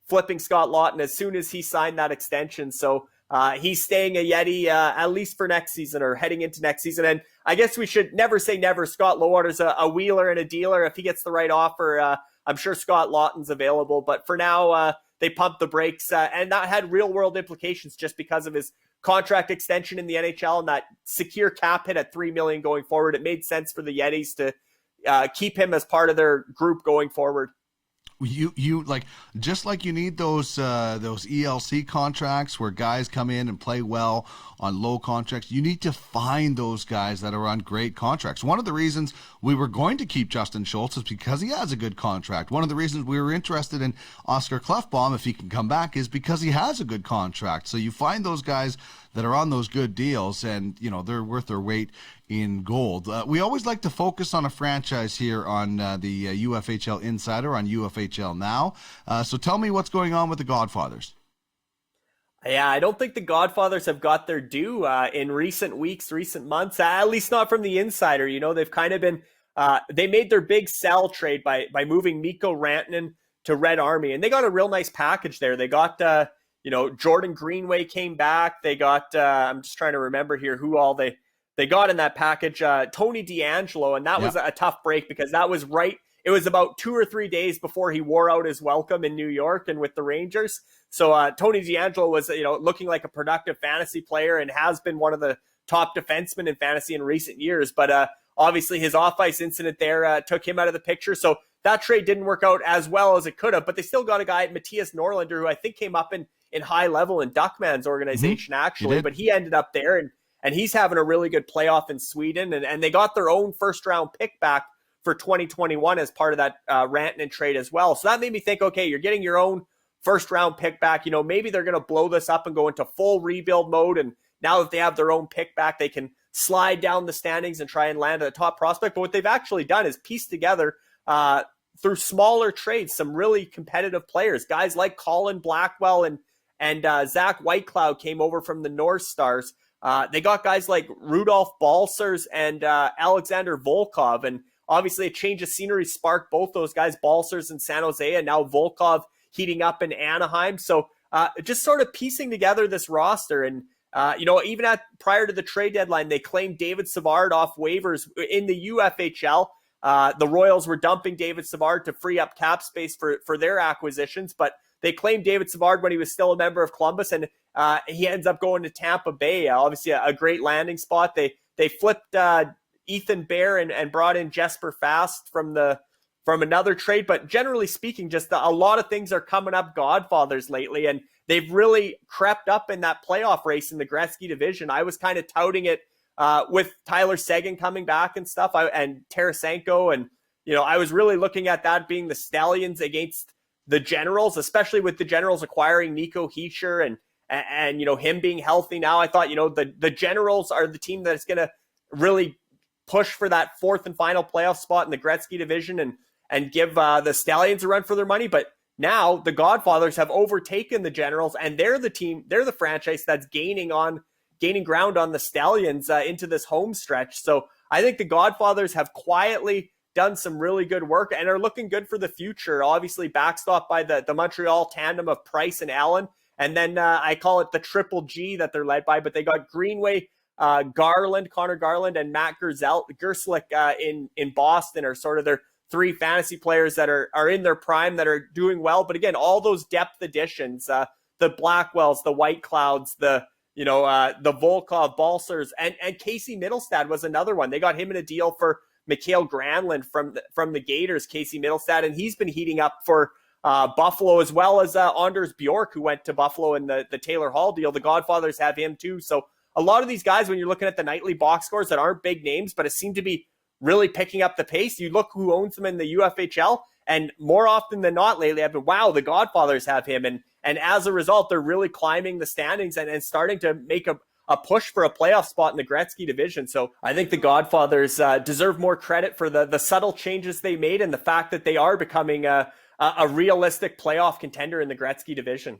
flipping Scott Lawton as soon as he signed that extension. So he's staying a Yeti at least for next season, or heading into next season. And I guess we should never say never. Scott Lowwater's a wheeler and a dealer. If he gets the right offer, I'm sure Scott Lawton's available. But for now, they pumped the brakes, and that had real-world implications just because of his contract extension in the NHL and that secure cap hit at $3 million going forward. It made sense for the Yetis to keep him as part of their group going forward. You like, just like you need those ELC contracts where guys come in and play well on low contracts, you need to find those guys that are on great contracts. One of the reasons we were going to keep Justin Schultz is because he has a good contract. One of the reasons we were interested in Oscar Klefbom, if he can come back, is because he has a good contract. So you find those guys that are on those good deals, and they're worth their weight in gold. We always like to focus on a franchise here on the UFHL Insider on UFHL Now. So tell me what's going on with the Godfathers. Yeah, I don't think the Godfathers have got their due in recent weeks, recent months, at least not from the Insider. They've kind of been, they made their big sell trade by moving Mikko Rantanen to Red Army, and they got a real nice package there. They got, Jordan Greenway came back. They got, I'm just trying to remember here who all they got in that package, Tony DeAngelo, and that was a tough break because that was it was about 2 or 3 days before he wore out his welcome in New York and with the Rangers. So Tony DeAngelo was, looking like a productive fantasy player and has been one of the top defensemen in fantasy in recent years. But obviously his off-ice incident there took him out of the picture. So that trade didn't work out as well as it could have, but they still got a guy, Matthias Norlinder, who I think came up in high level in Duckman's organization, actually, but he ended up there, and he's having a really good playoff in Sweden, and they got their own first-round pick back for 2021 as part of that Rantanen trade as well. So that made me think, okay, you're getting your own first-round pick back. Maybe they're going to blow this up and go into full rebuild mode, and now that they have their own pick back, they can slide down the standings and try and land a top prospect. But what they've actually done is piece together through smaller trades some really competitive players. Guys like Colin Blackwell and Zach Whitecloud came over from the North Stars. They got guys like Rudolph Balcers and Alexander Volkov, and obviously a change of scenery sparked both those guys, Balcers in San Jose, and now Volkov heating up in Anaheim. So just sort of piecing together this roster. And, even prior to the trade deadline, they claimed David Savard off waivers in the UFHL. The Royals were dumping David Savard to free up cap space for their acquisitions, but they claimed David Savard when he was still a member of Columbus, and he ends up going to Tampa Bay. Obviously, a great landing spot. They flipped Ethan Bear and brought in Jesper Fast from another trade. But generally speaking, just a lot of things are coming up Godfathers lately, and they've really crept up in that playoff race in the Gretzky division. I was kind of touting it with Tyler Seguin coming back and stuff, and Tarasenko, and I was really looking at that being the Stallions against the Generals, especially with the Generals acquiring Nico Hischier and him being healthy now. I thought, the Generals are the team that's going to really push for that fourth and final playoff spot in the Gretzky division and give the Stallions a run for their money. But now the Godfathers have overtaken the Generals, and they're the franchise that's gaining ground on the Stallions into this home stretch. So I think the Godfathers have quietly done some really good work and are looking good for the future. Obviously backstopped by the Montreal tandem of Price and Allen. And then I call it the triple G that they're led by, but they got Greenway, Connor Garland, and Matt Gerslick in Boston are sort of their three fantasy players that are in their prime that are doing well. But again, all those depth additions, the Blackwells, the White Clouds, the the Volkov, Balsers, and Casey Middlestad was another one. They got him in a deal for Mikael Granlund from the Gators, Casey Middlestad, and he's been heating up for Buffalo, as well as Anders Bjork, who went to Buffalo in the Taylor Hall deal. The Godfathers have him too. So a lot of these guys, when you're looking at the nightly box scores that aren't big names, but it seemed to be really picking up the pace. You look who owns them in the UFHL, and more often than not lately, I've been, wow, the Godfathers have him. And as a result, they're really climbing the standings and starting to make a push for a playoff spot in the Gretzky division. So I think the Godfathers deserve more credit for the subtle changes they made and the fact that they are becoming a realistic playoff contender in the Gretzky division.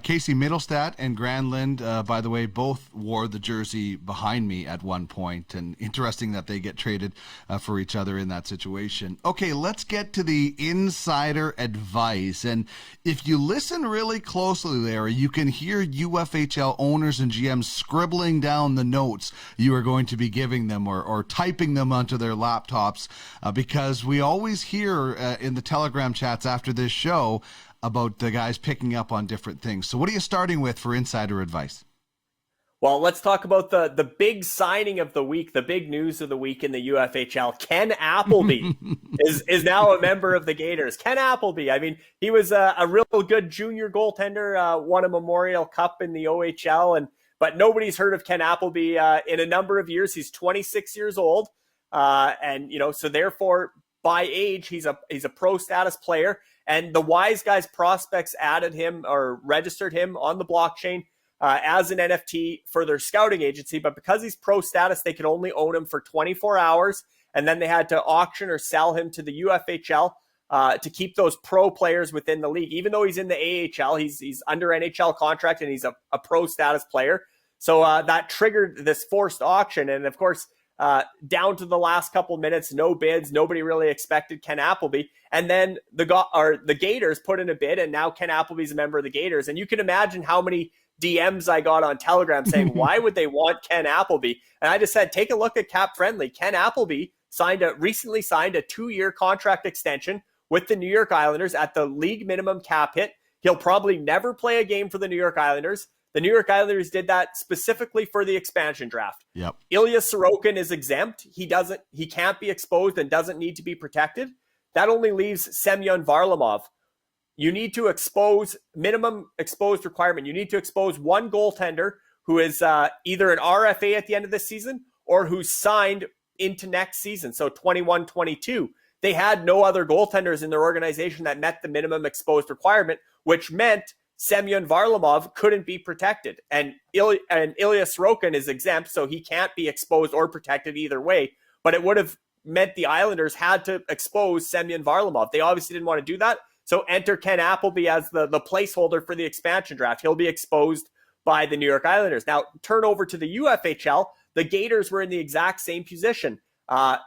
Casey Middlestad and Granlund, by the way, both wore the jersey behind me at one point, and interesting that they get traded for each other in that situation. Okay, let's get to the insider advice. And if you listen really closely, Larry, you can hear UFHL owners and GMs scribbling down the notes you are going to be giving them or typing them onto their laptops, because we always hear in the Telegram chats after this show about the guys picking up on different things. So what are you starting with for insider advice? Well, let's talk about the big signing of the week, the big news of the week in the UFHL. Ken Appleby is now a member of the Gators. Ken Appleby, I mean, he was a real good junior goaltender, won a Memorial Cup in the OHL, but nobody's heard of Ken Appleby in a number of years. He's 26 years old, so therefore, by age, he's a pro status player. And the Wise Guys prospects added him or registered him on the blockchain as an NFT for their scouting agency. But because he's pro status, they could only own him for 24 hours. And then they had to auction or sell him to the UFHL to keep those pro players within the league. Even though he's in the AHL, he's under NHL contract and he's a pro status player. So that triggered this forced auction. And of course, down to the last couple minutes, no bids. Nobody really expected Ken Appleby. And then the Gators put in a bid, and now Ken Appleby's a member of the Gators. And you can imagine how many DMs I got on Telegram saying, why would they want Ken Appleby? And I just said, take a look at Cap Friendly. Ken Appleby recently signed a 2-year contract extension with the New York Islanders at the league minimum cap hit. He'll probably never play a game for the New York Islanders. The New York Islanders did that specifically for the expansion draft. Yep. Ilya Sorokin is exempt. He can't be exposed and doesn't need to be protected. That only leaves Semyon Varlamov. You need to expose minimum exposed requirement. You need to expose one goaltender who is either an RFA at the end of this season or who's signed into next season. So 21-22. They had no other goaltenders in their organization that met the minimum exposed requirement, which meant Semyon Varlamov couldn't be protected. And Ilya Sorokin is exempt, so he can't be exposed or protected either way. But it would have meant the Islanders had to expose Semyon Varlamov. They obviously didn't want to do that. So enter Ken Appleby as the placeholder for the expansion draft. He'll be exposed by the New York Islanders. Now, turn over to the UFHL. The Gators were in the exact same position.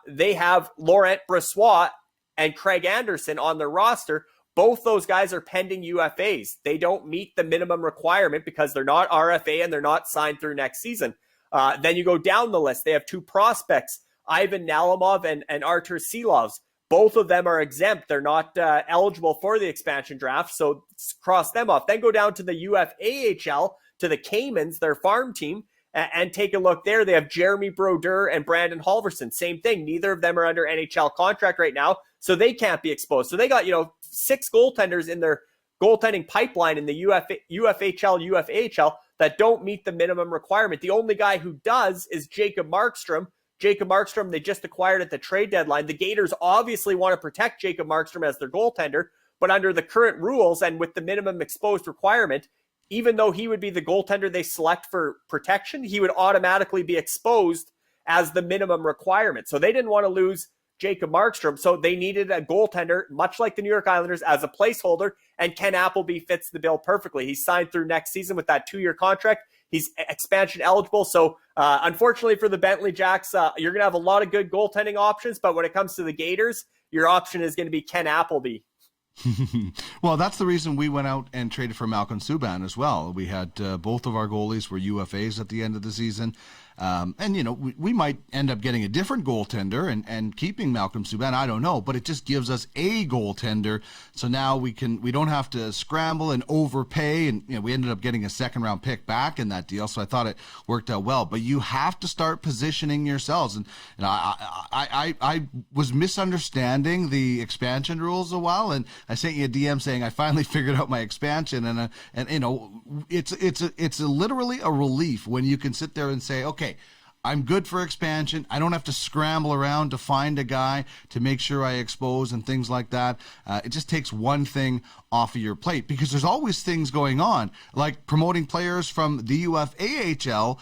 They have Laurent Brossoit and Craig Anderson on their roster. Both those guys are pending UFAs. They don't meet the minimum requirement because they're not RFA and they're not signed through next season. Then you go down the list. They have 2 prospects, Ivan Nalimov and Artur Silovs. Both of them are exempt. They're not eligible for the expansion draft, so cross them off. Then go down to the UFAHL, to the Caymans, their farm team, and take a look there. They have Jeremy Brodeur and Brandon Halverson. Same thing. Neither of them are under NHL contract right now, so they can't be exposed. So they got 6 goaltenders in their goaltending pipeline in the UFHL, UFAHL that don't meet the minimum requirement. The only guy who does is Jacob Markstrom. Jacob Markstrom, they just acquired at the trade deadline. The Gators obviously want to protect Jacob Markstrom as their goaltender, but under the current rules and with the minimum exposed requirement, even though he would be the goaltender they select for protection, he would automatically be exposed as the minimum requirement. So they didn't want to lose Jacob Markstrom, so they needed a goaltender, much like the New York Islanders, as a placeholder, and Ken Appleby fits the bill perfectly. He's signed through next season with that 2-year contract. He's expansion eligible, so unfortunately for the Bentley Jacks, you're going to have a lot of good goaltending options, but when it comes to the Gators, your option is going to be Ken Appleby. Well, that's the reason we went out and traded for Malcolm Subban as well. We had both of our goalies were UFAs at the end of the season. And, we might end up getting a different goaltender and keeping Malcolm Subban. I don't know, but it just gives us a goaltender. So now we don't have to scramble and overpay. And, we ended up getting a second round pick back in that deal. So I thought it worked out well. But you have to start positioning yourselves. And I was misunderstanding the expansion rules a while. And I sent you a DM saying I finally figured out my expansion. And it's literally a relief when you can sit there and say, okay, I'm good for expansion. I don't have to scramble around to find a guy to make sure I expose and things like that. It just takes one thing off of your plate, because there's always things going on, like promoting players from the UFAHL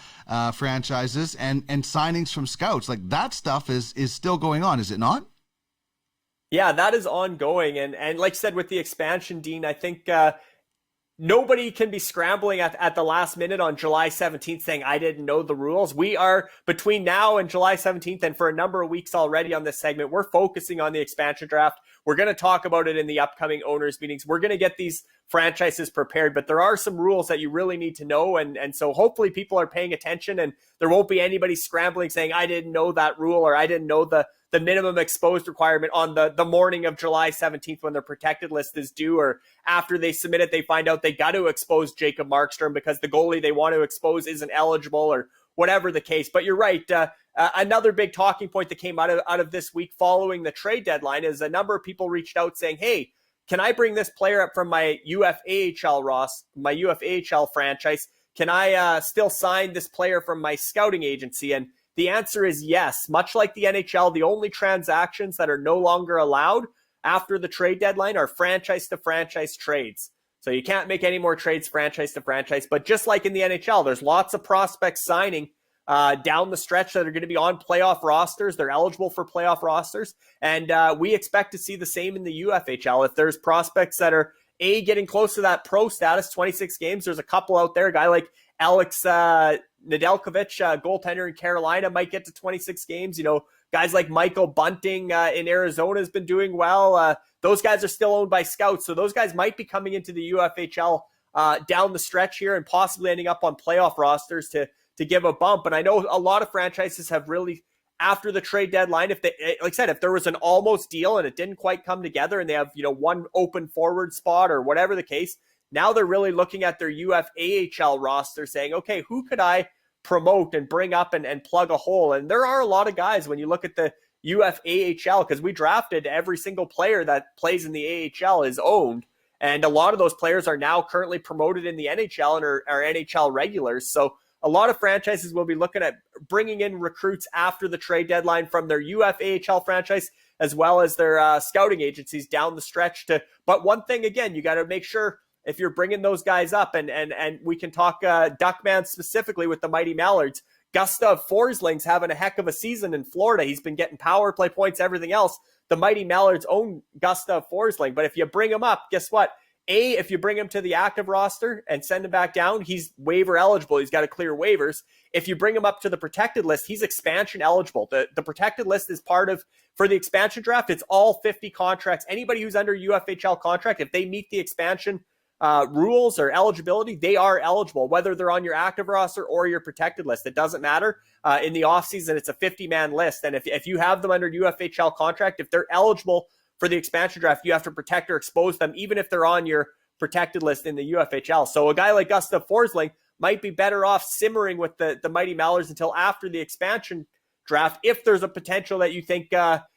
franchises and signings from scouts. Like, that stuff is still going on, is it not? Yeah, that is ongoing. And like I said, with the expansion, Dean, I think nobody can be scrambling at the last minute on July 17th saying, I didn't know the rules. We are, between now and July 17th, and for a number of weeks already on this segment, we're focusing on the expansion draft. We're going to talk about it in the upcoming owners meetings. We're going to get these franchises prepared, but there are some rules that you really need to know. And so hopefully people are paying attention, and there won't be anybody scrambling saying, I didn't know that rule, or I didn't know the minimum exposed requirement on the morning of July 17th when their protected list is due, or after they submit it, they find out they got to expose Jacob Markstrom because the goalie they want to expose isn't eligible, or whatever the case. But you're right. Another big talking point that came out of this week following the trade deadline is a number of people reached out saying, hey, can I bring this player up from my UFAHL franchise? Can I still sign this player from my scouting agency? And the answer is yes. Much like the NHL, the only transactions that are no longer allowed after the trade deadline are franchise-to-franchise trades. So you can't make any more trades franchise-to-franchise. But just like in the NHL, there's lots of prospects signing down the stretch that are going to be on playoff rosters. They're eligible for playoff rosters. And we expect to see the same in the UFHL. If there's prospects that are, getting close to that pro status, 26 games, there's a couple out there. A guy like Alex Nedeljkovic, goaltender in Carolina, might get to 26 games. Guys like Michael Bunting in Arizona has been doing well. Those guys are still owned by scouts, so those guys might be coming into the UFHL down the stretch here and possibly ending up on playoff rosters to give a bump. And I know a lot of franchises have really, after the trade deadline, if they, like I said, if there was an almost deal and it didn't quite come together and they have, one open forward spot or whatever the case, now they're really looking at their UFAHL roster saying, okay, who could I promote and bring up and plug a hole? And there are a lot of guys when you look at the UFAHL, because we drafted every single player that plays in the AHL is owned. And a lot of those players are now currently promoted in the NHL and are NHL regulars. So a lot of franchises will be looking at bringing in recruits after the trade deadline from their UFAHL franchise, as well as their scouting agencies down the stretch. But one thing, again, you got to make sure, if you're bringing those guys up, and we can talk Duckman specifically with the Mighty Mallards, Gustav Forsling's having a heck of a season in Florida. He's been getting power play points, everything else. The Mighty Mallards own Gustav Forsling. But if you bring him up, guess what? If you bring him to the active roster and send him back down, he's waiver eligible. He's got to clear waivers. If you bring him up to the protected list, he's expansion eligible. The protected list is part of, for the expansion draft, it's all 50 contracts. Anybody who's under UFHL contract, if they meet the expansion rules or eligibility, they are eligible, whether they're on your active roster or your protected list. It doesn't matter. In the offseason, it's a 50-man list. And if you have them under UFHL contract, if they're eligible for the expansion draft, you have to protect or expose them, even if they're on your protected list in the UFHL. So a guy like Gustav Forsling might be better off simmering with the Mighty Mallards until after the expansion draft, if there's a potential that you think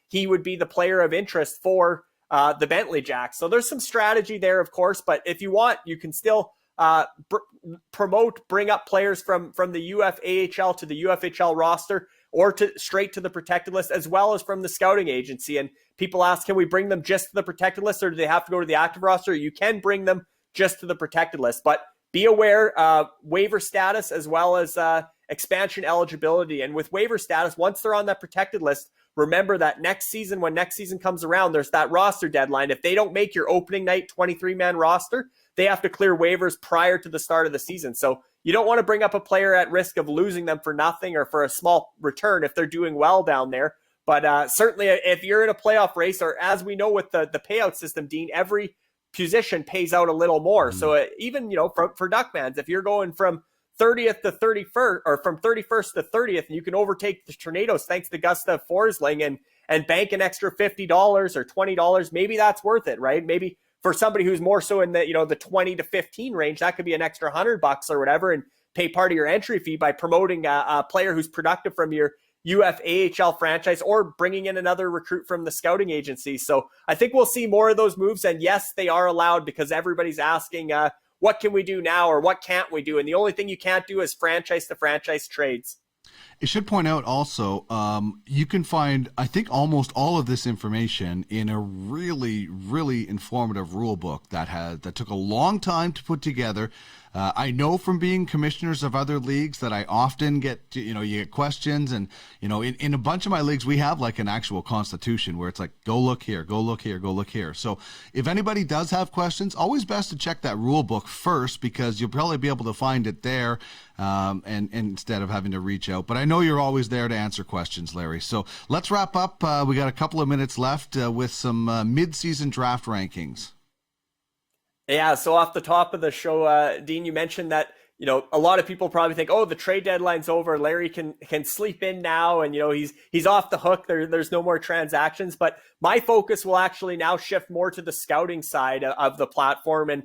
he would be the player of interest for the Bentley Jacks. So there's some strategy there, of course, but if you want, you can still bring up players from the UFAHL to the UFHL roster, or straight to the protected list, as well as from the scouting agency. And people ask, can we bring them just to the protected list, or do they have to go to the active roster? You can bring them just to the protected list, but be aware, waiver status as well as expansion eligibility. And with waiver status, once they're on that protected list, remember that next season, when next season comes around, there's that roster deadline. If they don't make your opening night 23-man roster, they have to clear waivers prior to the start of the season. So you don't want to bring up a player at risk of losing them for nothing or for a small return if they're doing well down there. But certainly if you're in a playoff race, or as we know with the payout system, Dean, every position pays out a little more. So even, for Duckmans, if you're going from 30th to 31st, or from 31st to 30th, and you can overtake the Tornadoes thanks to Gustav Forsling and bank an extra $50 or $20. Maybe that's worth it, right? Maybe for somebody who's more so in the, the 20 to 15 range, that could be an extra $100 or whatever, and pay part of your entry fee by promoting a player who's productive from your UFAHL franchise, or bringing in another recruit from the scouting agency. So I think we'll see more of those moves. And yes, they are allowed, because everybody's asking, what can we do now, or what can't we do? And the only thing you can't do is franchise to franchise trades. I should point out also, you can find, I think, almost all of this information in a really, really informative rule book that took a long time to put together. I know from being commissioners of other leagues that I often get, you get questions, and, in a bunch of my leagues, we have like an actual constitution where it's like, go look here, go look here, go look here. So if anybody does have questions, always best to check that rule book first, because you'll probably be able to find it there, and instead of having to reach out. But I know you're always there to answer questions, Larry. So let's wrap up. We got a couple of minutes left with some mid-season draft rankings. Yeah, so off the top of the show, Dean, you mentioned that, a lot of people probably think, oh, the trade deadline's over. Larry can sleep in now, and, he's off the hook. There's no more transactions. But my focus will actually now shift more to the scouting side of the platform. And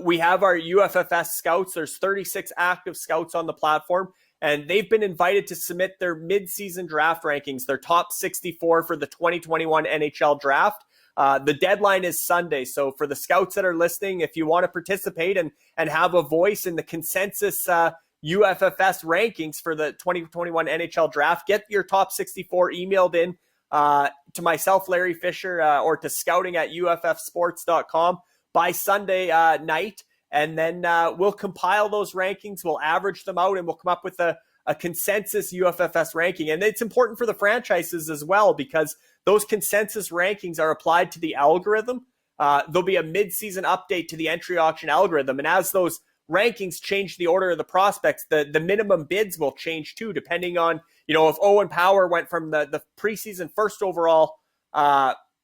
we have our UFFS scouts. There's 36 active scouts on the platform, and they've been invited to submit their mid-season draft rankings, their top 64 for the 2021 NHL draft. The deadline is Sunday. So for the scouts that are listening, if you want to participate and have a voice in the consensus UFFS rankings for the 2021 NHL draft, get your top 64 emailed in to myself, Larry Fisher, or to scouting@uffsports.com by Sunday night. And then we'll compile those rankings, we'll average them out, and we'll come up with a consensus UFFS ranking. And it's important for the franchises as well, because those consensus rankings are applied to the algorithm. There'll be a mid-season update to the entry auction algorithm. And as those rankings change the order of the prospects, the minimum bids will change too, depending on, if Owen Power went from the preseason first overall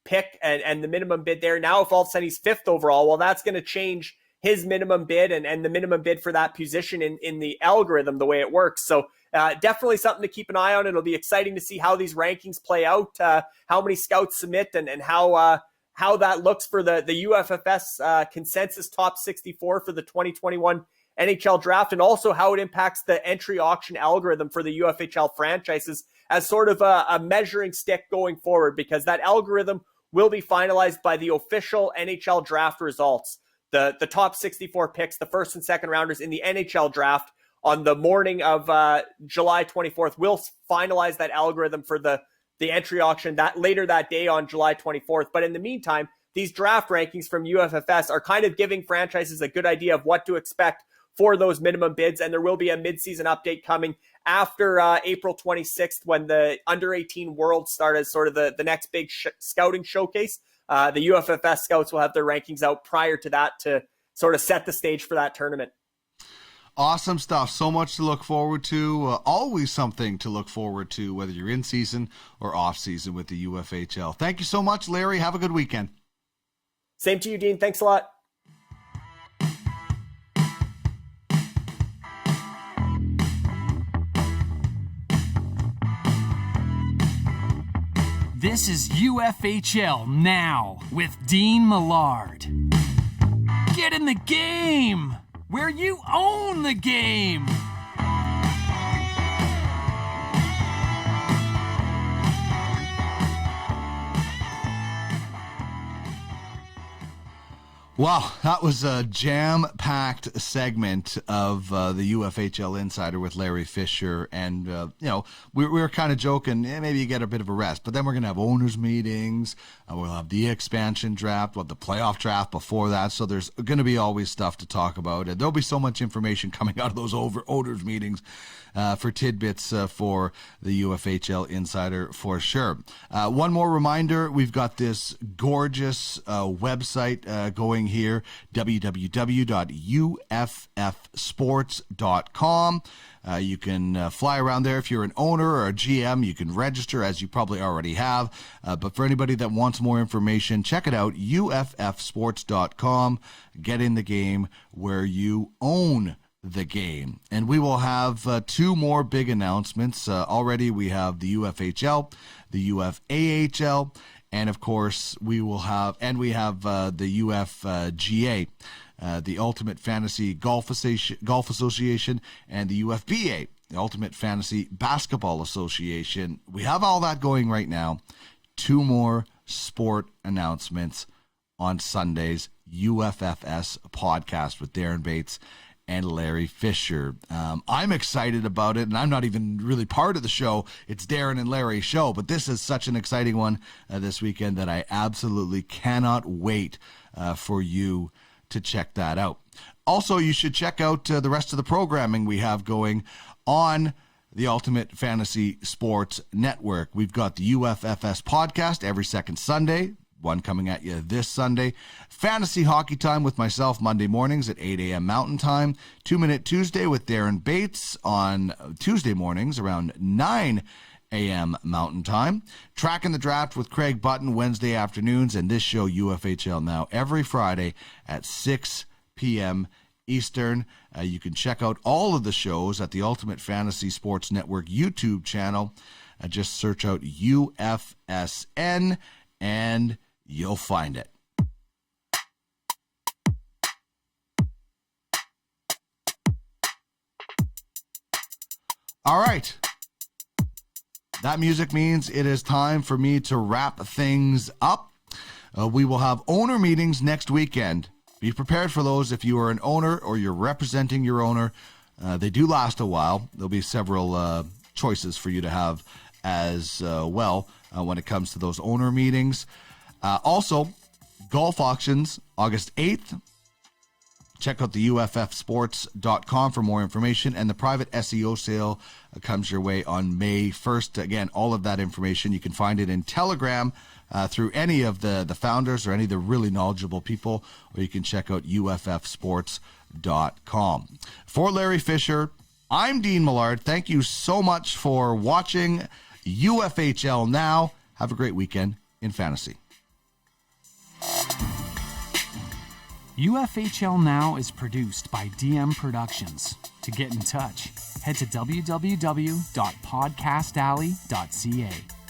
pick and the minimum bid there. Now, if all of a sudden he's fifth overall, well, that's going to change his minimum bid and the minimum bid for that position in the algorithm, the way it works. So definitely something to keep an eye on. It'll be exciting to see how these rankings play out, how many scouts submit, and how that looks for the UFFS consensus top 64 for the 2021 NHL draft, and also how it impacts the entry auction algorithm for the UFHL franchises as sort of a measuring stick going forward, because that algorithm will be finalized by the official NHL draft results. The top 64 picks, the first and second rounders in the NHL draft on the morning of July 24th, will finalize that algorithm for the entry auction later that day on July 24th. But in the meantime, these draft rankings from UFFS are kind of giving franchises a good idea of what to expect for those minimum bids. And there will be a midseason update coming after April 26th, when the under-18 World start as sort of the next big scouting showcase. The UFFS scouts will have their rankings out prior to that to sort of set the stage for that tournament. Awesome stuff. So much to look forward to. Always something to look forward to, whether you're in season or off season with the UFHL. Thank you so much, Larry. Have a good weekend. Same to you, Dean. Thanks a lot. This is UFHL Now with Dean Millard. Get in the game, where you own the game. Wow, that was a jam-packed segment of the UFHL Insider with Larry Fisher. And, we were kind of joking, maybe you get a bit of a rest. But then we're going to have owners' meetings. We'll have the expansion draft, the playoff draft before that. So there's going to be always stuff to talk about. And there'll be so much information coming out of those owners' meetings for tidbits for the UFHL Insider for sure. One more reminder, we've got this gorgeous website going here, www.uffsports.com. You can fly around there. If you're an owner or a GM, you can register, as you probably already have. But for anybody that wants more information, check it out, uffsports.com. Get in the game where you own the game. And we will have two more big announcements. Already we have the UFHL, the UFAHL, and of course we have the UFGA, the Ultimate Fantasy Golf Association, and the UFBA, the Ultimate Fantasy Basketball Association. We have all that going right now. Two more sport announcements on Sunday's UFFS podcast with Darren Bates and Larry Fisher. I'm excited about it, and I'm not even really part of the show. It's Darren and Larry's show, but this is such an exciting one this weekend that I absolutely cannot wait for you to check that out. Also, you should check out the rest of the programming we have going on the Ultimate Fantasy Sports Network. We've got the UFFS podcast every second Sunday, one coming at you this Sunday. Fantasy Hockey Time with myself Monday mornings at 8 a.m. Mountain Time. 2 Minute Tuesday with Darren Bates on Tuesday mornings around 9 a.m. Mountain Time. Tracking the Draft with Craig Button Wednesday afternoons, and this show, UFHL Now, every Friday at 6 p.m. Eastern. You can check out all of the shows at the Ultimate Fantasy Sports Network YouTube channel. Just search out UFSN and you'll find it. All right. That music means it is time for me to wrap things up. We will have owner meetings next weekend. Be prepared for those if you are an owner or you're representing your owner. They do last a while. There'll be several choices for you to have as well when it comes to those owner meetings. Also, golf auctions, August 8th. Check out the UFFsports.com for more information. And the private SEO sale comes your way on May 1st. Again, all of that information, you can find it in Telegram through any of the founders or any of the really knowledgeable people, or you can check out UFFsports.com. For Larry Fisher, I'm Dean Millard. Thank you so much for watching UFHL Now. Have a great weekend in fantasy. UFHL Now is produced by DM Productions. To get in touch, head to www.podcastalley.ca.